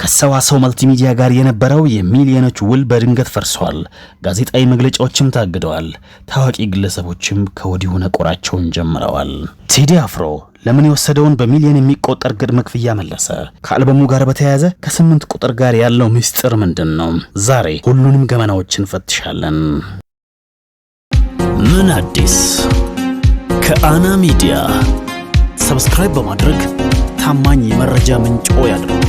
ከሰዋሰው መልቲሚዲያ ጋር የነበረው የሚሊዮኖች ውል በድንገት ፈርሷል። ጋዜጣዊ መግለጫዎችም ታግደዋል። ታዋቂ ግለሰቦችም ከወዲሁ ነቆራቸውን ጀምረዋል። ቴዲ አፍሮ ለምን የወሰደውን በሚሊዮን የሚቆጠር ቅድመ ክፍያ መለሰ? ከአልበሙ ጋር በተያያዘ ከ8 ቁጥር ጋር ያለው ምስጢር ምንድን ነው? ዛሬ ሁሉንም ገመናዎችን ፈትሻለን። ምን አዲስ ከአና ሚዲያ ሰብስክራይብ በማድረግ ታማኝ የመረጃ ምንጮ ያድርጉን።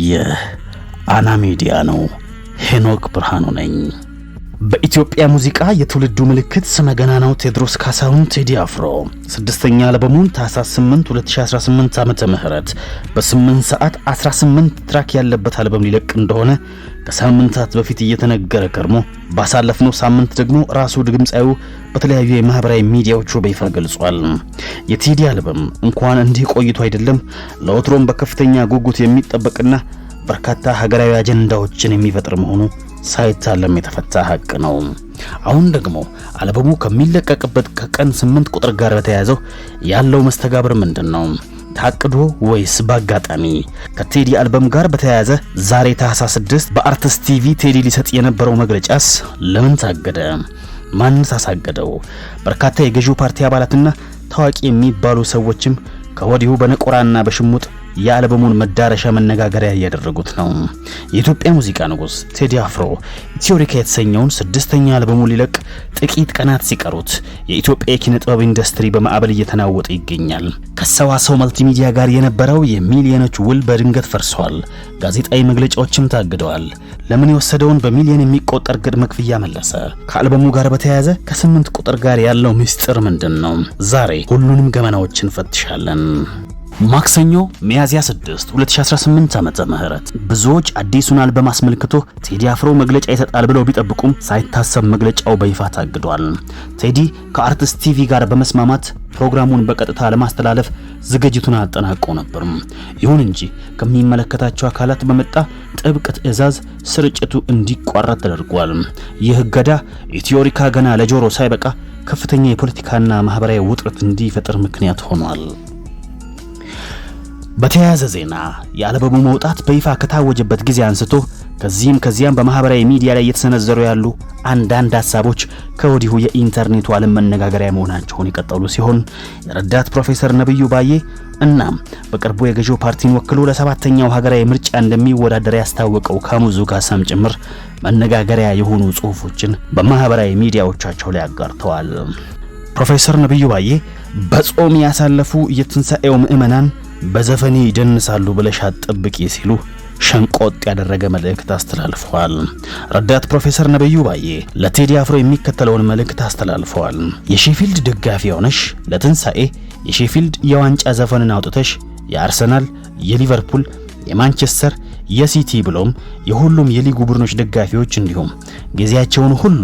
የአና ሚዲያ ነው። ሄኖክ ብርሃኑ ነኝ። በኢትዮጵያ ሙዚቃ የትውልዱ ምልክት ስመገናናው ቴዎድሮስ ካሳሁን ቴዲ አፍሮ ስድስተኛ አልበሙን ታህሳስ 8 2018 ዓመተ ምህረት በ8 ሰዓት 18 ትራክ ያለበት አልበም ሊለቅ እንደሆነ ከሳምንታት በፊት እየተነገረ ከርሞ ባሳለፍነው ሳምንት ደግሞ ራሱ ድምጻዩ በተለያዩ የማህበራዊ ሚዲያዎቹ በይፋ ገልጿል። የቴዲ አልበም እንኳን እንዲህ ቆይቶ አይደለም ለወትሮም በከፍተኛ ጉጉት የሚጠበቅና በርካታ ሀገራዊ አጀንዳዎችን የሚፈጥር መሆኑ ሳይታለም የተፈታ ሀቅ ነው። አሁን ደግሞ አልበሙ ከሚለቀቅበት ከቀን 8 ቁጥር ጋር በተያያዘው ያለው መስተጋብር ምንድነው? ታቅዶ ወይስ ባጋጣሚ? ከቴዲ አልበም ጋር በተያያዘ ዛሬ ታህሳስ 6 በአርቲስት ቲቪ ቴዲ ሊሰጥ የነበረው መግለጫስ ለምን ታገደ? ማንስ አሳገደው? በርካታ የገዢው ፓርቲ አባላትና ታዋቂ የሚባሉ ሰዎችም ከወዲሁ በነቆራና በሽሙጥ የአልበሙን መዳረሻ መነጋገሪያ ያደረጉት ነው። የኢትዮጵያ ሙዚቃ ንጉስ ቴዲ አፍሮ ኢትዮሪካ የተሰኘውን 6ኛ አልበሙ ሊለቅ ጥቂት ቀናት ሲቀሩት የኢትዮጵያ የኪነ ጥበብ ኢንዱስትሪ በማዕበል እየተናወጠ ይገኛል። ከሰዋሰው መልቲሚዲያ ጋር የነበረው የሚሊዮኖች ውል በድንገት ፈርሷል። ጋዜጣዊ መግለጫዎችም ታግደዋል። ለምን የወሰደውን በሚሊዮን የሚቆጠር ቅድመ ክፍያ መለሰ? ከአልበሙ ጋር በተያያዘ ከ8 ቁጥር ጋር ያለው ምስጢር ምንድን ነው? ዛሬ ሁሉንም ገመናዎችን ፈትሻለን። ማክሰኞ ሚያዝያ 6 2018 ዓመተ ምህረት ብዙዎች አዲሱን አልበም አስመልክቶ ቴዲ አፍሮ መግለጫ ይሰጣል ብለው ቢጠብቁም ሳይታሰብ መግለጫው በይፋ ታግዷል። ቴዲ ከአርቲስት ቲቪ ጋር በመስማማት ፕሮግራሙን በቀጥታ ለማስተላለፍ ዝግጅቱን አጠናቆ ነበር። ይሁን እንጂ ከሚመለከታቸው አካላት በመጣ ጥብቅ ትዕዛዝ ስርጭቱ እንዲቋረጥ ተደርጓል። ይህ እገዳ ኢትዮሪካ ገና ለጆሮ ሳይበቃ ከፍተኛ የፖለቲካና ማህበራዊ ውጥረት እንዲፈጠር ምክንያት ሆኗል። በተያያዘ ዜና የአልበሙ መውጣት በይፋ ከታወጀበት ጊዜ አንስቶ ከዚያም በማህበራዊ ሚዲያ ላይ እየተሰነዘሩ ያሉ አንዳንድ ሐሳቦች ከወዲሁ የኢንተርኔቱ ዓለም መነጋገሪያ መሆናቸውን የቀጠሉ ሲሆን የረዳት ፕሮፌሰር ነብዩ ባዬ እናም በቅርቡ የገዢው ፓርቲን ወክሎ ለ7ኛው ሀገራዊ ምርጫ እንደሚወዳደር ያስታወቀው ካሙዙ ጋሳም ጭምር መነጋገሪያ የሆኑ ጽሑፎችን በማህበራዊ ሚዲያዎቻቸው ላይ አጋርተዋል። ፕሮፌሰር ነብዩ ባዬ በጾም ያሳለፉ የትንሳኤው ምዕመናን በዘፈኔ ይደንሳሉ ብለሽ አጥብቂ ሲሉ ሸንቆጥ ያደረገ መልእክት አስተላልፈዋል። ረዳት ፕሮፌሰር ነብዩ ባዬ ለቴዲ አፍሮ የሚከተለውን መልእክት አስተላልፈዋል። የሼፊልድ ደጋፊ ሆነሽ ለትንሳኤ የሼፊልድ የዋንጫ ዘፈንን አውጥተሽ የአርሰናል፣ የሊቨርፑል፣ የማንቸስተር፣ የሲቲ ብሎም የሁሉም የሊጉ ቡድኖች ደጋፊዎች እንዲሁም ጊዜያቸውን ሁሉ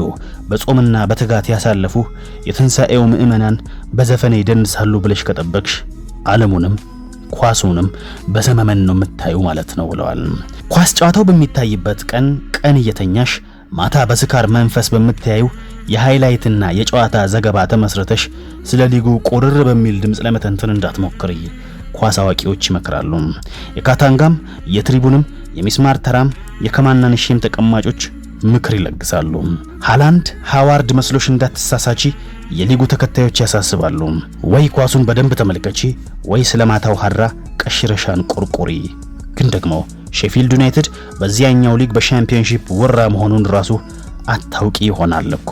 በጾምና በትጋት ያሳለፉ የትንሳኤው ምዕመናን በዘፈኔ ይደንሳሉ ብለሽ ከጠበቅሽ ዓለሙንም ኳሱንም በሰመመን ነው የምታዩ ማለት ነው ብለዋል። ኳስ ጨዋታው በሚታይበት ቀን እየተኛሽ ማታ በስካር መንፈስ በምታዩ የሃይላይትና የጨዋታ ዘገባ ተመስርተሽ ስለ ሊጉ ቁርር በሚል ድምጽ ለመተንተን እንዳትሞክሪ ኳስ አዋቂዎች ይመክራሉ። የካታንጋም የትሪቡንም የሚስማር ተራም የከማናንሽም ተቀማጮች ምክር ይለግሳሉ። ሃላንድ ሃዋርድ መስሎሽ እንዳትሳሳቺ የሊጉ ተከታዮች ያሳስባሉ። ወይ ኳሱን በደንብ ተመልከቺ ወይ ስለማታው ሐራ ቀሽረሻን ቁርቁሪ። ግን ደግሞ ሼፊልድ ዩናይትድ በዚያኛው ሊግ በሻምፒዮንሺፕ ወራ መሆኑን ራሱ አታውቂ ይሆናል እኮ።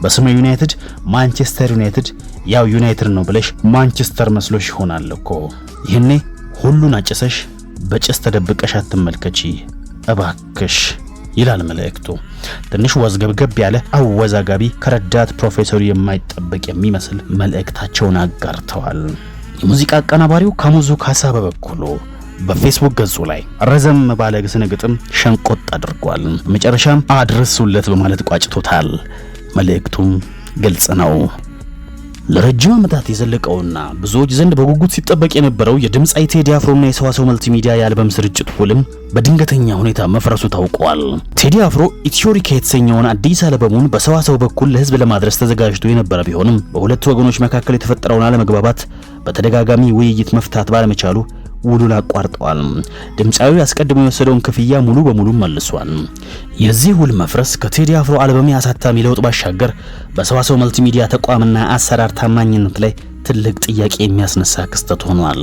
በስሙ ዩናይትድ ማንቸስተር ዩናይትድ ያው ዩናይትድ ነው ብለሽ ማንቸስተር መስሎሽ ይሆናል እኮ። ይህኔ ሁሉን አጭሰሽ በጭስ ተደብቀሽ አትመልከቺ እባክሽ ይላል መልእክቱ። ትንሽ ወዝገብገብ ያለ አወዛጋቢ ከረዳት ፕሮፌሰሩ የማይጠበቅ የሚመስል መልእክታቸውን አጋርተዋል። የሙዚቃ አቀናባሪው ካሙዙ ካሳ በበኩሉ በፌስቡክ ገጹ ላይ ረዘም ባለ ግስነ ግጥም ሸንቆጥ አድርጓል። መጨረሻም አድርሱለት በማለት ቋጭቶታል። መልእክቱም ግልጽ ነው። ለረጅም ዓመታት የዘለቀውና ብዙዎች ዘንድ በጉጉት ሲጠበቅ የነበረው የድምጻዊ ቴዲ አፍሮና የሰዋሰው መልቲሚዲያ የአልበም ስርጭት ውልም በድንገተኛ ሁኔታ መፍረሱ ታውቋል። ቴዲ አፍሮ ኢትዮሪካ የተሰኘውን አዲስ አልበሙን በሰዋሰው በኩል ለህዝብ ለማድረስ ተዘጋጅቶ የነበረ ቢሆንም በሁለት ወገኖች መካከል የተፈጠረውን አለመግባባት በተደጋጋሚ ውይይት መፍታት ባለመቻሉ ውሉን አቋርጠዋል። ድምጻዊው አስቀድሞ የወሰደውን ክፍያ ሙሉ በሙሉ መልሷል። የዚህ ውል መፍረስ ከቴዲ አፍሮ አልበም አሳታሚ ለውጥ ባሻገር በሰዋሰው መልቲሚዲያ ተቋምና አሰራር ታማኝነት ላይ ትልቅ ጥያቄ የሚያስነሳ ክስተት ሆኗል።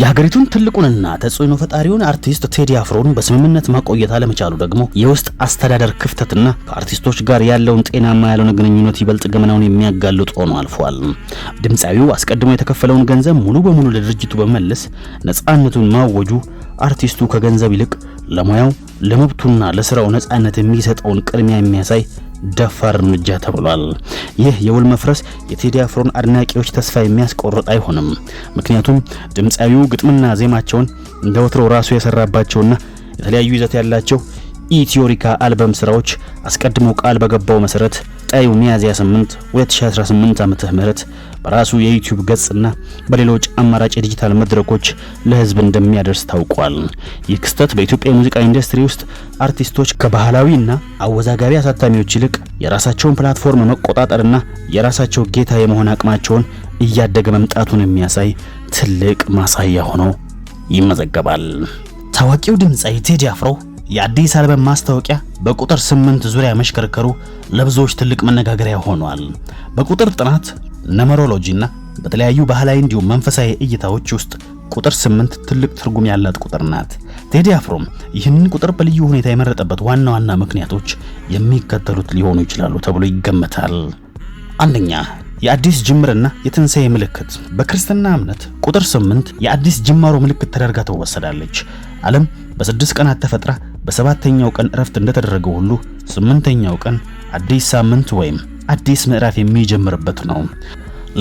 የሀገሪቱን ትልቁንና ተጽዕኖ ፈጣሪውን አርቲስት ቴዲ አፍሮን በስምምነት ማቆየት አለመቻሉ ደግሞ የውስጥ አስተዳደር ክፍተትና ከአርቲስቶች ጋር ያለውን ጤናማ ያልሆነ ግንኙነት ይበልጥ ገመናውን የሚያጋልጥ ሆኖ አልፏል። ድምጻዊው አስቀድሞ የተከፈለውን ገንዘብ ሙሉ በሙሉ ለድርጅቱ በመለስ ነፃነቱን ማወጁ አርቲስቱ ከገንዘብ ይልቅ ለሙያው ለመብቱና ለስራው ነፃነት የሚሰጠውን ቅድሚያ የሚያሳይ ደፋር እርምጃ ተብሏል። ይህ የውል መፍረስ የቴዲ አፍሮን አድናቂዎች ተስፋ የሚያስቆርጥ አይሆንም። ምክንያቱም ድምጻዊው ግጥምና ዜማቸውን እንደ ወትሮው ራሱ የሰራባቸውና የተለያዩ ይዘት ያላቸው ኢትዮሪካ አልበም ስራዎች አስቀድሞ ቃል በገባው መሰረት ጣዩ ሚያዝያ 8 2018 ዓመተ ምህረት በራሱ የዩቲዩብ ገጽና በሌሎች አማራጭ ዲጂታል መድረኮች ለህዝብ እንደሚያደርስ ታውቋል። ይህ ክስተት በኢትዮጵያ የሙዚቃ ኢንዱስትሪ ውስጥ አርቲስቶች ከባህላዊና አወዛጋቢ አሳታሚዎች ይልቅ የራሳቸውን ፕላትፎርም መቆጣጠርና የራሳቸው ጌታ የመሆን አቅማቸውን እያደገ መምጣቱን የሚያሳይ ትልቅ ማሳያ ሆኖ ይመዘገባል። ታዋቂው ድምጻዊ ቴዲ አፍሮ የአዲስ አልበም ማስታወቂያ በቁጥር 8 ዙሪያ መሽከርከሩ ለብዙዎች ትልቅ መነጋገሪያ ሆኗል። በቁጥር ጥናት ኑመሮሎጂና በተለያዩ ባህላዊ እንዲሁም መንፈሳዊ እይታዎች ውስጥ ቁጥር 8 ትልቅ ትርጉም ያላት ቁጥር ናት። ቴዲ አፍሮም ይህንን ቁጥር በልዩ ሁኔታ የመረጠበት ዋና ዋና ምክንያቶች የሚከተሉት ሊሆኑ ይችላሉ ተብሎ ይገመታል። አንደኛ፣ የአዲስ ጅምርና የትንሣኤ ምልክት። በክርስትና እምነት ቁጥር 8 የአዲስ ጅማሮ ምልክት ተደርጋ ትወሰዳለች። ዓለም በ6 ቀናት ተፈጥራ በሰባተኛው ቀን እረፍት እንደተደረገው ሁሉ 8ኛው ቀን አዲስ ሳምንት ወይም አዲስ ምዕራፍ የሚጀምርበት ነው።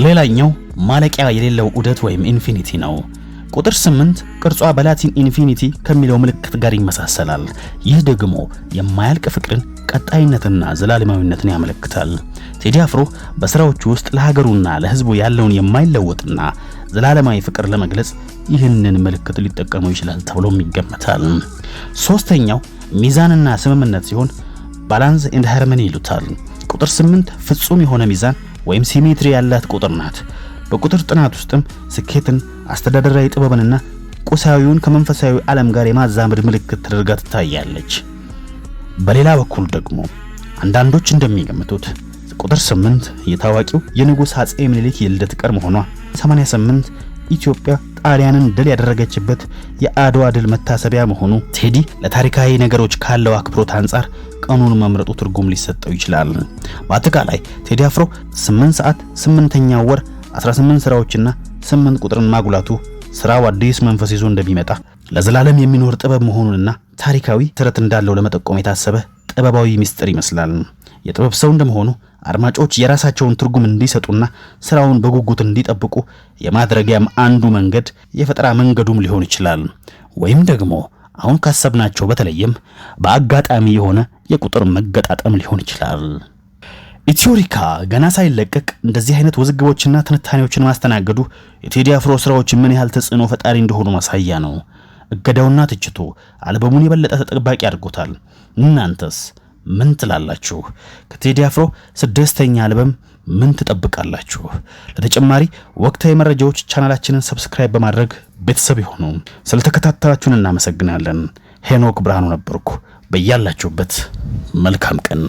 ሌላኛው ማለቂያ የሌለው ዑደት ወይም ኢንፊኒቲ ነው። ቁጥር 8 ቅርጿ በላቲን ኢንፊኒቲ ከሚለው ምልክት ጋር ይመሳሰላል። ይህ ደግሞ የማያልቅ ፍቅርን፣ ቀጣይነትና ዘላለማዊነትን ያመለክታል። ቴዲ አፍሮ በስራዎቹ ውስጥ ለሀገሩና ለሕዝቡ ያለውን የማይለወጥና ዘላለማዊ ፍቅር ለመግለጽ ይህንን ምልክት ሊጠቀሙ ይችላል ተብሎም ይገመታል። ሶስተኛው ሚዛንና ስምምነት ሲሆን ባላንስ ኤንድ ሃርመኒ ይሉታል። ቁጥር 8 ፍጹም የሆነ ሚዛን ወይም ሲሜትሪ ያላት ቁጥር ናት። በቁጥር ጥናት ውስጥም ስኬትን፣ አስተዳደራዊ ጥበብንና ቁሳዊውን ከመንፈሳዊ ዓለም ጋር የማዛመድ ምልክት ተደርጋ ትታያለች። በሌላ በኩል ደግሞ አንዳንዶች እንደሚገምቱት ቁጥር 8 የታዋቂው የንጉሥ አጼ ምኒልክ የልደት ቀን መሆኗ 88 ኢትዮጵያ ጣሊያንን ድል ያደረገችበት የአድዋ ድል መታሰቢያ መሆኑ ቴዲ ለታሪካዊ ነገሮች ካለው አክብሮት አንጻር ቀኑን መምረጡ ትርጉም ሊሰጠው ይችላል። በአጠቃላይ ቴዲ አፍሮ 8 ሰዓት 8ኛው ወር 18 ስራዎችና 8 ቁጥርን ማጉላቱ ስራው አዲስ መንፈስ ይዞ እንደሚመጣ ለዘላለም የሚኖር ጥበብ መሆኑንና ታሪካዊ ትረት እንዳለው ለመጠቆም የታሰበ ጥበባዊ ሚስጥር ይመስላል። የጥበብ ሰው እንደመሆኑ አድማጮች የራሳቸውን ትርጉም እንዲሰጡና ስራውን በጉጉት እንዲጠብቁ የማድረጊያም አንዱ መንገድ የፈጠራ መንገዱም ሊሆን ይችላል። ወይም ደግሞ አሁን ካሰብናቸው በተለይም በአጋጣሚ የሆነ የቁጥር መገጣጠም ሊሆን ይችላል። ኢትዮሪካ ገና ሳይለቀቅ እንደዚህ አይነት ውዝግቦችና ትንታኔዎችን ማስተናገዱ የቴዲ አፍሮ ስራዎች ምን ያህል ተጽዕኖ ፈጣሪ እንደሆኑ ማሳያ ነው። እገዳውና ትችቱ አልበሙን የበለጠ ተጠባቂ አድርጎታል። እናንተስ ምን ትላላችሁ? ከቴዲ አፍሮ 6ኛ አልበም ምን ትጠብቃላችሁ? ለተጨማሪ ወቅታዊ መረጃዎች ቻናላችንን ሰብስክራይብ በማድረግ ቤተሰብ ይሁኑ። ስለተከታተላችሁን እናመሰግናለን። ሄኖክ ብርሃኑ ነበርኩ። በያላችሁበት መልካም ቀን